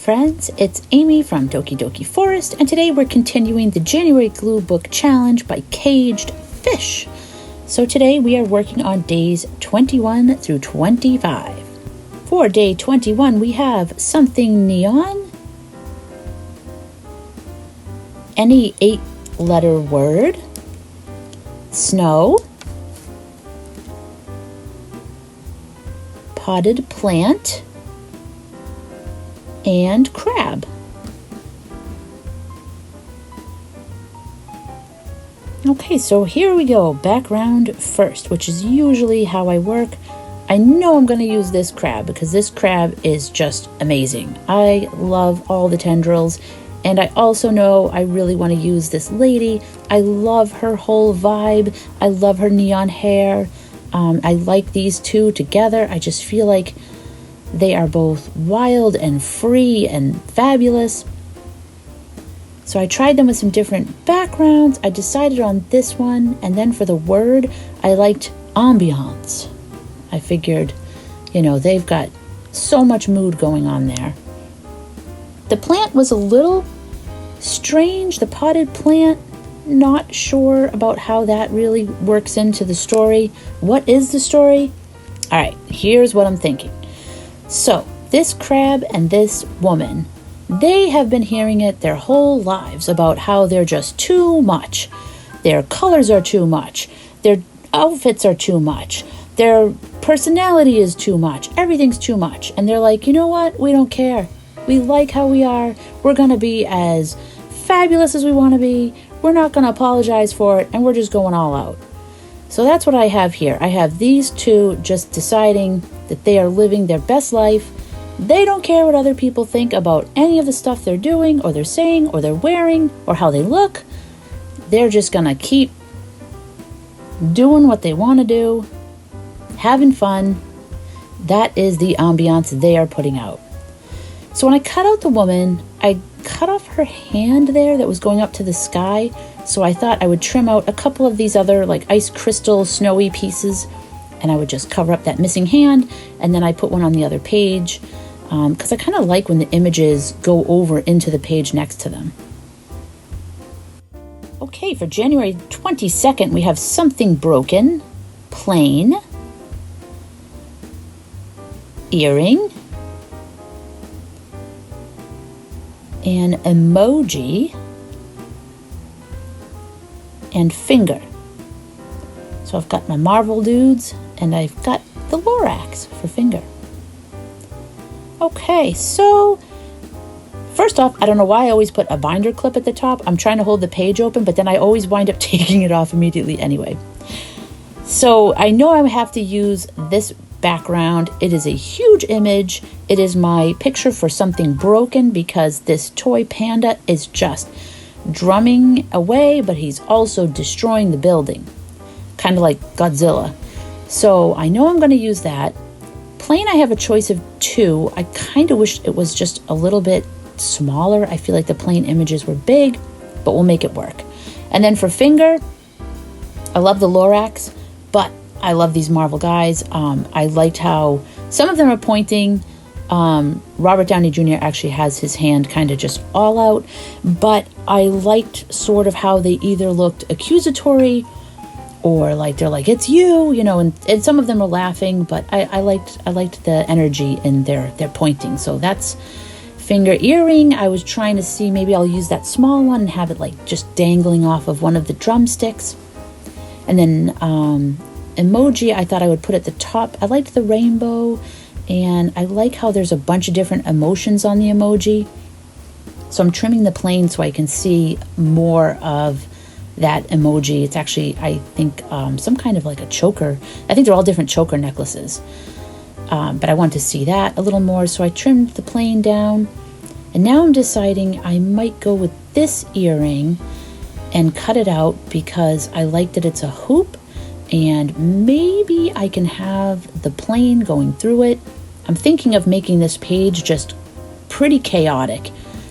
friends, it's Amy from Doki Doki Forest, and today we're continuing the January Glue Book Challenge by Caged Fish. So today we are working on days 21 through 25. For day 21 we have Something Neon, any 8-letter word, Snow, Potted Plant, and Crab. Okay, so here we go. Background first, which is usually how I work. I know I'm going to use this crab because this crab is just amazing. I love all the tendrils, and I also know I really want to use this lady. I love her whole vibe. I love her neon hair. I like these two together. I just feel like they are both wild and free and fabulous. So I tried them with some different backgrounds. I decided on this one. And then for the word, I liked ambiance. I figured, they've got so much mood going on there. The plant was a little strange. The potted plant, not sure about how that really works into the story. What is the story? All right, here's what I'm thinking. So, this crab and this woman, they have been hearing it their whole lives about how they're just too much. Their colors are too much. Their outfits are too much. Their personality is too much. Everything's too much. And they're like, you know what? We don't care. We like how we are. We're going to be as fabulous as we want to be. We're not going to apologize for it. And we're just going all out. So that's what I have here. I have these two just deciding that they are living their best life. They don't care what other people think about any of the stuff they're doing or they're saying or they're wearing or how they look. They're just going to keep doing what they want to do, having fun. That is the ambiance they are putting out. So when I cut out the woman, I cut off her hand there that was going up to the sky. So I thought I would trim out a couple of these other like ice crystal snowy pieces, and I would just cover up that missing hand, and then I put one on the other page because I kind of like when the images go over into the page next to them. Okay, for January 22nd, we have Something Broken, Plain, Earring, an emoji, and finger. So I've got my Marvel dudes and I've got the Lorax for finger. Okay, so first off, I don't know why I always put a binder clip at the top. I'm trying to hold the page open, but then I always wind up taking it off immediately anyway. So I know I have to use this background. It is a huge image. It is my picture for Something Broken because this toy panda is just drumming away, but he's also destroying the building, kind of like Godzilla. So I know I'm going to use that. Plain, I have a choice of two. I kind of wish it was just a little bit smaller. I feel like the plain images were big, but we'll make it work. And then for finger, I love the Lorax, but I love these Marvel guys. I liked how some of them are pointing. Robert Downey Jr. actually has his hand kind of just all out, but I liked sort of how they either looked accusatory or like they're like, it's you, and some of them are laughing, but I liked the energy in their pointing. So that's finger. Earring, I was trying to see maybe I'll use that small one and have it like just dangling off of one of the drumsticks. And then emoji, I thought I would put at the top. I liked the rainbow. And I like how there's a bunch of different emotions on the emoji. So I'm trimming the plane so I can see more of that emoji. It's actually, I think, some kind of like a choker. I think they're all different choker necklaces. But I want to see that a little more. So I trimmed the plane down. And now I'm deciding I might go with this earring and cut it out because I like that it's a hoop. And maybe I can have the plane going through it. I'm thinking of making this page just pretty chaotic.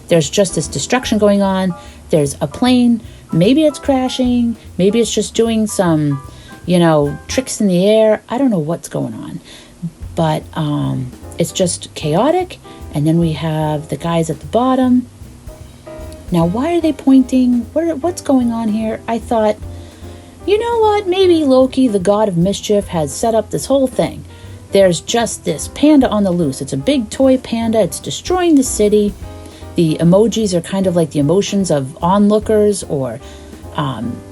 There's just this destruction going on. There's a plane. Maybe it's crashing. Maybe it's just doing some, tricks in the air. I don't know what's going on. But it's just chaotic. And then we have the guys at the bottom. Now, why are they pointing? What's going on here? I thought, you know what? Maybe Loki, the god of mischief, has set up this whole thing. There's just this panda on the loose. It's a big toy panda. It's destroying the city. The emojis are kind of like the emotions of onlookers, or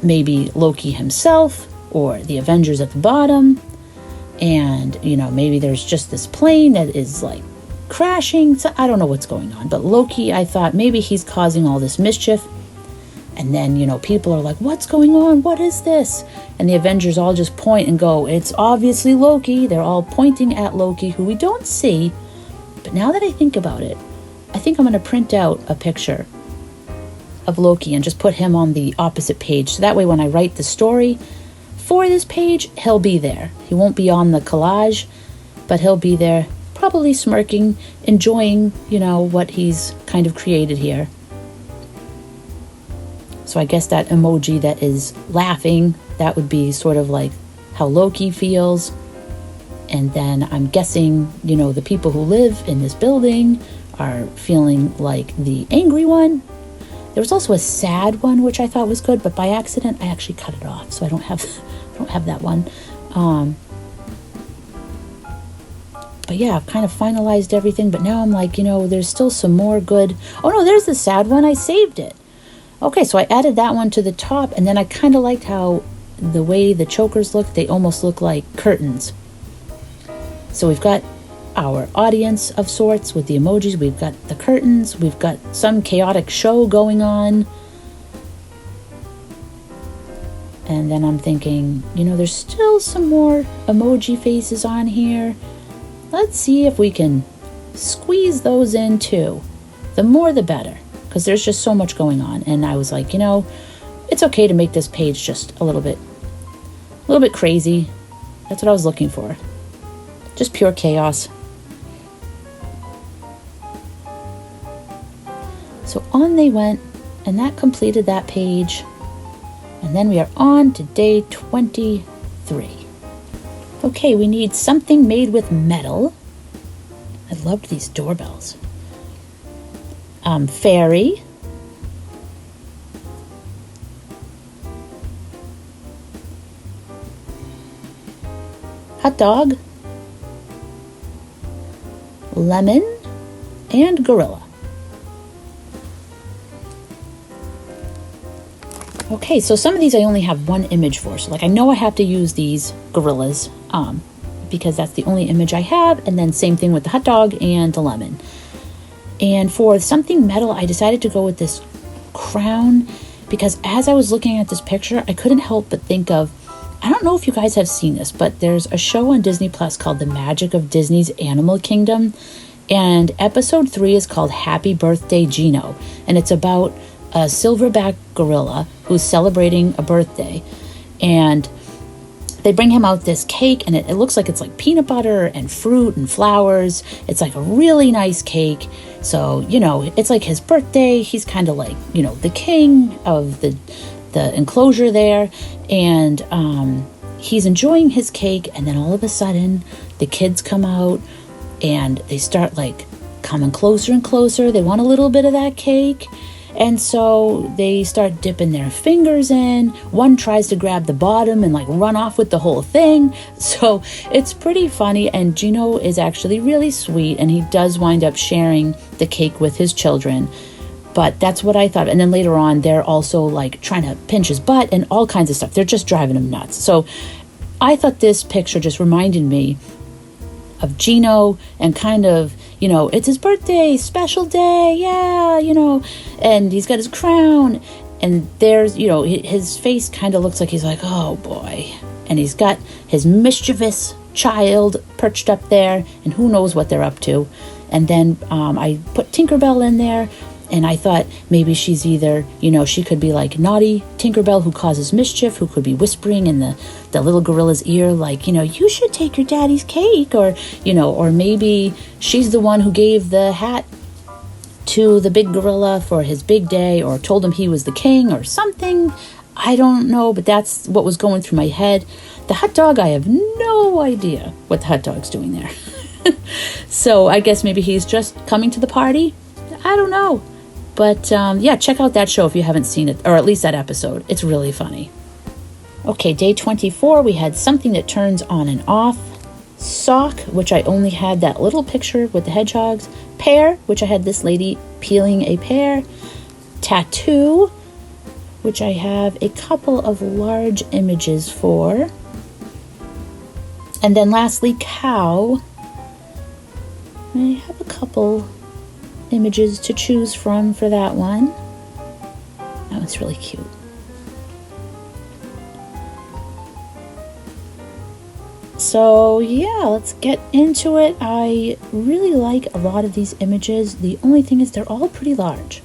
maybe Loki himself, or the Avengers at the bottom. And, maybe there's just this plane that is like crashing. So I don't know what's going on. But Loki, I thought maybe he's causing all this mischief. And then, people are like, what's going on? What is this? And the Avengers all just point and go, it's obviously Loki. They're all pointing at Loki, who we don't see. But now that I think about it, I think I'm going to print out a picture of Loki and just put him on the opposite page. So that way when I write the story for this page, he'll be there. He won't be on the collage, but he'll be there, probably smirking, enjoying, what he's kind of created here. So I guess that emoji that is laughing, that would be sort of like how Loki feels. And then I'm guessing, the people who live in this building are feeling like the angry one. There was also a sad one, which I thought was good, but by accident, I actually cut it off. So I don't have that one. But yeah, I've kind of finalized everything. But now I'm like, there's still some more good. Oh no, there's the sad one. I saved it. Okay, so I added that one to the top, and then I kind of liked how the way the chokers look, they almost look like curtains. So we've got our audience of sorts with the emojis, we've got the curtains, we've got some chaotic show going on. And then I'm thinking, there's still some more emoji faces on here. Let's see if we can squeeze those in too. The more the better, because there's just so much going on. And I was like, it's okay to make this page just a little bit crazy. That's what I was looking for. Just pure chaos. So on they went, and that completed that page. And then we are on to day 23. Okay, we need something made with metal. I loved these doorbells. Fairy. Hot dog. Lemon. And gorilla. Okay, so some of these I only have one image for. So I know I have to use these gorillas because that's the only image I have. And then same thing with the hot dog and the lemon. And for something metal, I decided to go with this crown because as I was looking at this picture, I couldn't help but think of, I don't know if you guys have seen this, but there's a show on Disney Plus called The Magic of Disney's Animal Kingdom. And episode 3 is called Happy Birthday Gino. And it's about a silverback gorilla who's celebrating a birthday. And they bring him out this cake, and it looks like it's like peanut butter and fruit and flowers. It's like a really nice cake. So, it's like his birthday. He's kind of like, the king of the enclosure there. And he's enjoying his cake. And then all of a sudden, the kids come out and they start like coming closer and closer. They want a little bit of that cake. And so they start dipping their fingers in. One tries to grab the bottom and like run off with the whole thing. So it's pretty funny. And Gino is actually really sweet. And he does wind up sharing the cake with his children. But that's what I thought. And then later on, they're also like trying to pinch his butt and all kinds of stuff. They're just driving him nuts. So I thought this picture just reminded me of Gino and kind of, it's his birthday, special day, yeah, and he's got his crown, and there's, his face kind of looks like he's like, oh boy, and he's got his mischievous child perched up there, and who knows what they're up to. And then I put Tinkerbell in there, and I thought maybe she's either, she could be like naughty Tinkerbell who causes mischief, who could be whispering in the little gorilla's ear, like, you should take your daddy's cake, or, or maybe she's the one who gave the hat to the big gorilla for his big day, or told him he was the king or something. I don't know, but that's what was going through my head. The hot dog, I have no idea what the hot dog's doing there. So I guess maybe he's just coming to the party. I don't know. But yeah, check out that show if you haven't seen it, or at least that episode. It's really funny. Okay, day 24, we had something that turns on and off. Sock, which I only had that little picture with the hedgehogs. Pear, which I had this lady peeling a pear. Tattoo, which I have a couple of large images for. And then lastly, cow. I have a couple images to choose from for that one. That one's really cute. So yeah, let's get into it. I really like a lot of these images. The only thing is they're all pretty large.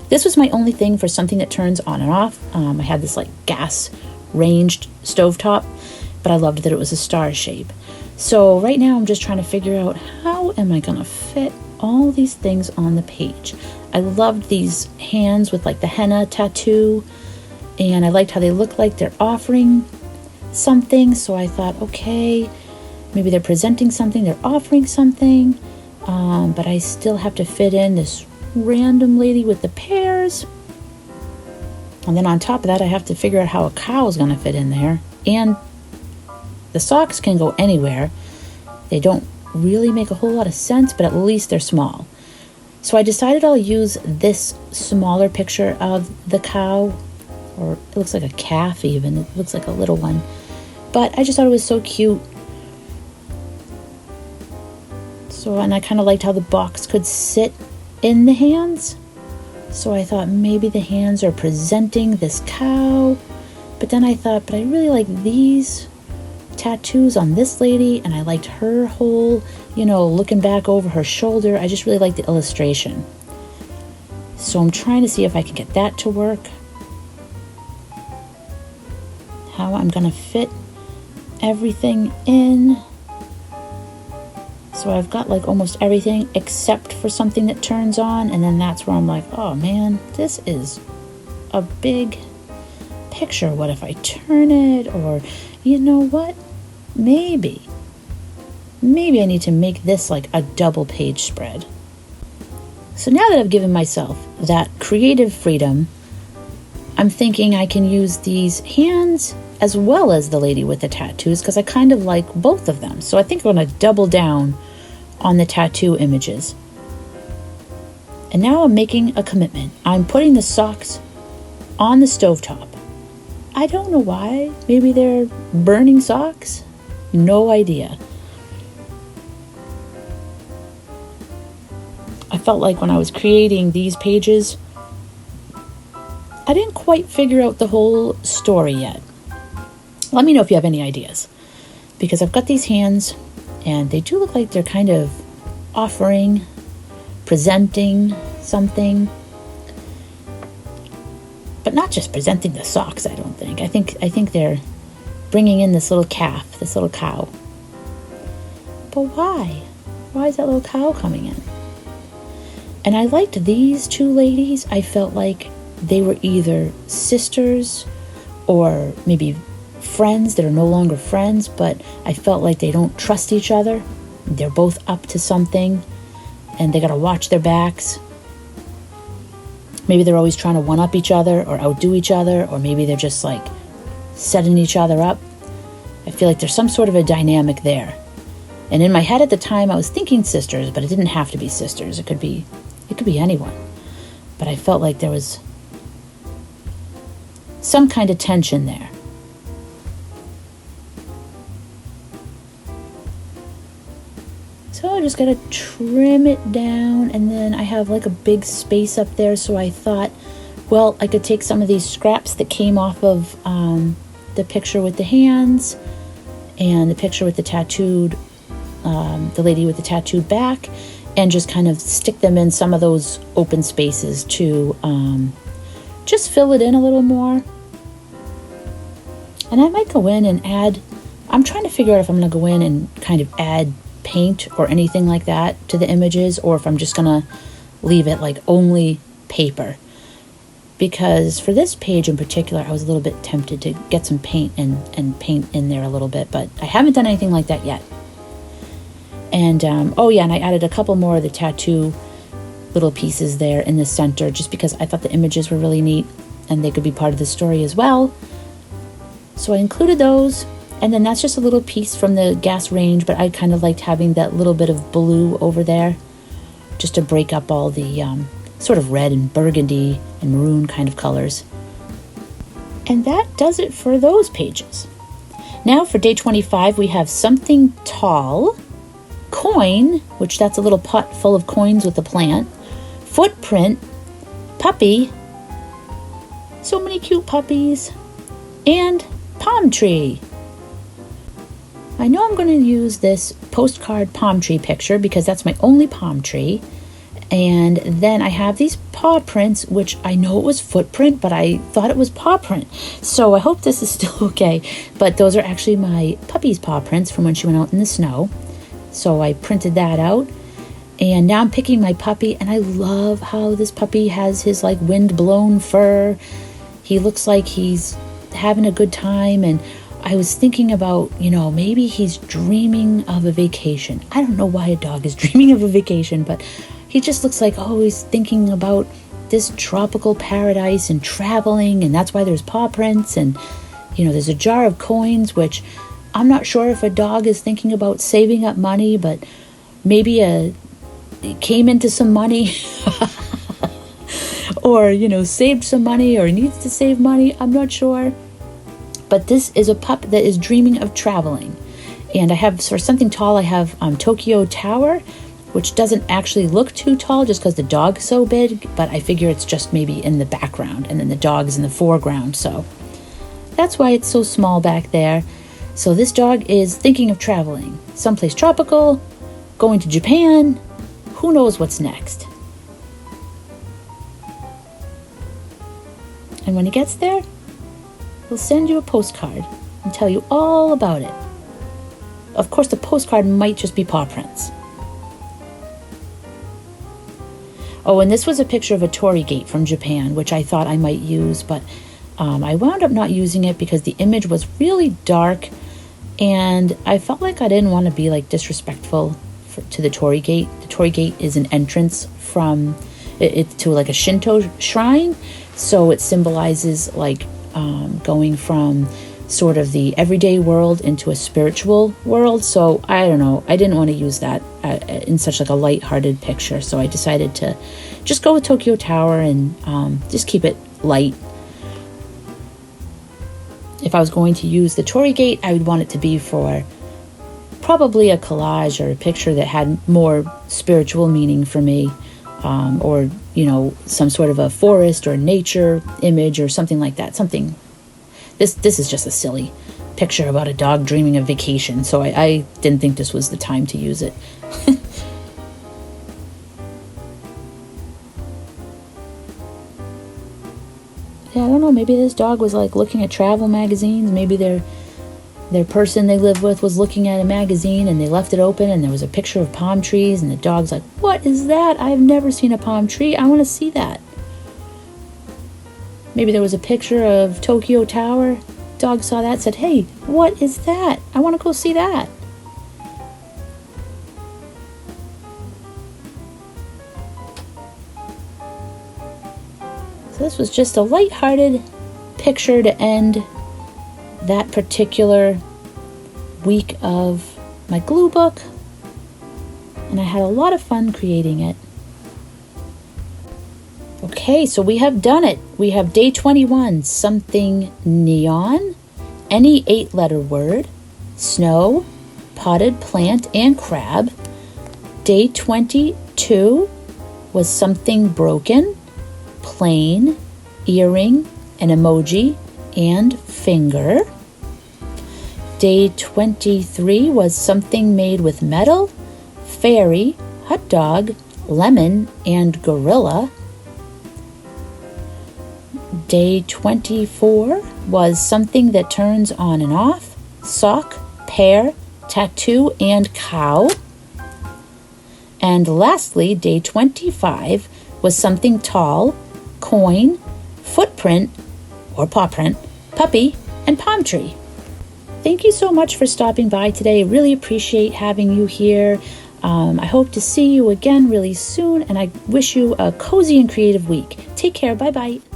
This was my only thing for something that turns on and off. I had this like gas ranged stovetop, but I loved that it was a star shape. So right now I'm just trying to figure out how am I gonna fit all these things on the page. I loved these hands with like the henna tattoo, and I liked how they look like they're offering something. So I thought, okay, maybe they're presenting something, they're offering something, but I still have to fit in this random lady with the pears. And then on top of that, I have to figure out how a cow is going to fit in there. And the socks can go anywhere. They don't really make a whole lot of sense, but at least they're small. So I decided I'll use this smaller picture of the cow, or it looks like a calf even. It looks like a little one. But I just thought it was so cute. So, and I kind of liked how the box could sit in the hands. So I thought maybe the hands are presenting this cow. But then I thought, but I really like these tattoos on this lady, and I liked her whole, looking back over her shoulder. I just really liked the illustration. So I'm trying to see if I can get that to work. How I'm gonna fit everything in. So I've got like almost everything except for something that turns on, and then that's where I'm like, oh man, this is a big picture. What if I turn it? Or you know what? Maybe I need to make this like a double page spread. So now that I've given myself that creative freedom, I'm thinking I can use these hands as well as the lady with the tattoos, because I kind of like both of them. So I think I'm going to double down on the tattoo images. And now I'm making a commitment. I'm putting the socks on the stovetop. I don't know why. Maybe they're burning socks? No idea. I felt like when I was creating these pages, I didn't quite figure out the whole story yet. Let me know if you have any ideas, because I've got these hands and they do look like they're kind of offering, presenting something, but not just presenting the socks. I don't think. I think they're bringing in this little calf, this little cow. But why? Why is that little cow coming in? And I liked these two ladies. I felt like they were either sisters or maybe friends that are no longer friends, but I felt like they don't trust each other. They're both up to something and they gotta watch their backs. Maybe they're always trying to one-up each other or outdo each other, or maybe they're just like setting each other up. I feel like there's some sort of a dynamic there. And in my head at the time, I was thinking sisters, but it didn't have to be sisters. It could be anyone. But I felt like there was some kind of tension there. So I just gotta trim it down, and then I have like a big space up there, so I thought, well, I could take some of these scraps that came off of the picture with the hands and the picture with the tattooed, the lady with the tattooed back, and just kind of stick them in some of those open spaces to just fill it in a little more. And I might go in and add, I'm trying to figure out if I'm going to go in and kind of add paint or anything like that to the images, or if I'm just going to leave it like only paper. Because for this page in particular, I was a little bit tempted to get some paint and paint in there a little bit, but I haven't done anything like that yet. And oh yeah, and I added a couple more of the tattoo little pieces there in the center just because I thought the images were really neat and they could be part of the story as well. So I included those, and then that's just a little piece from the gas range, but I kind of liked having that little bit of blue over there just to break up all the sort of red and burgundy and maroon kind of colors. And that does it for those pages. Now for day 25, we have something tall, coin, which that's a little pot full of coins with a plant, footprint, puppy, so many cute puppies, and palm tree. I know I'm going to use this postcard palm tree picture because that's my only palm tree. And then I have these paw prints, which I know it was footprint, but I thought it was paw print. So I hope this is still okay. But those are actually my puppy's paw prints from when she went out in the snow. So I printed that out. And now I'm picking my puppy, and I love how this puppy has his like wind-blown fur. He looks like he's having a good time, and I was thinking about, maybe he's dreaming of a vacation. I don't know why a dog is dreaming of a vacation, but he just looks like, he's thinking about this tropical paradise and traveling, and that's why there's paw prints, and, there's a jar of coins, which I'm not sure if a dog is thinking about saving up money, but maybe it came into some money or, saved some money or needs to save money. I'm not sure. But this is a pup that is dreaming of traveling. And I have, for something tall, I have Tokyo Tower, which doesn't actually look too tall just because the dog's so big, but I figure it's just maybe in the background, and then the dog's in the foreground, so that's why it's so small back there. So this dog is thinking of traveling, someplace tropical, going to Japan, who knows what's next. And when he gets there, he'll send you a postcard and tell you all about it. Of course, the postcard might just be paw prints. Oh, and this was a picture of a torii gate from Japan, which I thought I might use, but I wound up not using it because the image was really dark, and I felt like I didn't want to be like disrespectful to the torii gate. The torii gate is an entrance from it to like a Shinto shrine, so it symbolizes like going from sort of the everyday world into a spiritual world. So I don't know, I didn't want to use that in such like a light-hearted picture, so I decided to just go with Tokyo Tower and just keep it light. If I was going to use the torii gate, I would want it to be for probably a collage or a picture that had more spiritual meaning for me, or some sort of a forest or nature image or something like that. This is just a silly picture about a dog dreaming of vacation, so I didn't think this was the time to use it. Yeah, I don't know, maybe this dog was like looking at travel magazines. Maybe their person they live with was looking at a magazine and they left it open and there was a picture of palm trees, and the dog's like, what is that? I've never seen a palm tree. I want to see that. Maybe there was a picture of Tokyo Tower. Dog saw that, said, hey, what is that? I want to go see that. So this was just a light-hearted picture to end that particular week of my glue book. And I had a lot of fun creating it. Okay, so we have done it. We have day 21, something neon, any 8-letter word, snow, potted plant, and crab. Day 22 was something broken, plain, earring, an emoji, and finger. Day 23 was something made with metal, fairy, hot dog, lemon, and gorilla. Day 24 was something that turns on and off, sock, pear, tattoo, and cow. And lastly, day 25 was something tall, coin, footprint, or paw print, puppy, and palm tree. Thank you so much for stopping by today. I really appreciate having you here. I hope to see you again really soon, and I wish you a cozy and creative week. Take care. Bye-bye.